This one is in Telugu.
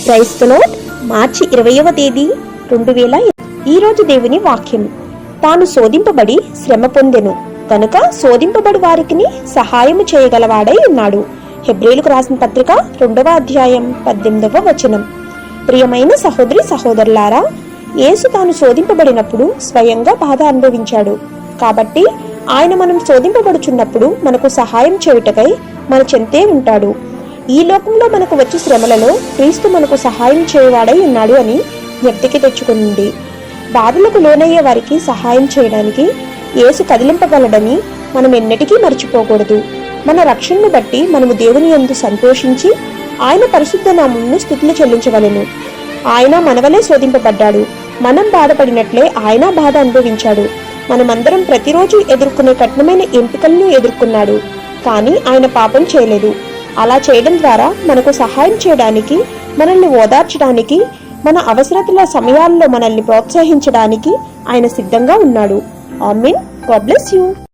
Praise the lord. మార్చి 20వ తేదీ 2020. ఈరోజు దేవుని వాక్యం. తాను శోధింపబడి శ్రమ పొందెను కనుక శోధింపబడి వారికి సహాయము చేయగలవాడై ఉన్నాడు. హెబ్రీయులకు రాసిన పత్రిక 2వ అధ్యాయం 18వ వచనం. ప్రియమైన సహోదరి సహోదరులారా, యేసు తాను శోధింపబడినప్పుడు స్వయంగా బాధ అనుభవించాడు. కాబట్టి ఆయన మనం శోధింపబడుచున్నప్పుడు మనకు సహాయం చేయుటకై మన చెంతే ఉంటాడు. ఈ లోకంలో మనకు వచ్చే శ్రమలలో క్రీస్తు మనకు సహాయం చేయవాడై ఉన్నాడు అని జ్ఞప్తికి తెచ్చుకునండి. బాధలకు లోనయ్యే వారికి సహాయం చేయడానికి యేసు కదిలింపగలడని మనం ఎన్నటికీ మర్చిపోకూడదు. మన రక్షణను బట్టి మనము దేవుని యందు సంతోషించి ఆయన పరిశుద్ధ నామమును స్తుతులు చెల్లించవలెను. ఆయన మనవలే శోధింపబడ్డాడు. మనం బాధపడినట్లే ఆయన బాధ అనుభవించాడు. మనమందరం ప్రతిరోజు ఎదుర్కొనే కఠినమైన ఎంపికలను ఎదుర్కొన్నాడు. కానీ ఆయన పాపం చేయలేదు. అలా చేయడం ద్వారా మనకు సహాయం చేయడానికి, మనల్ని ఓదార్చడానికి, మన అవసరతల సమయాల్లో మనల్ని ప్రోత్సహించడానికి ఆయన సిద్ధంగా ఉన్నాడు. ఆమేన్. God bless you.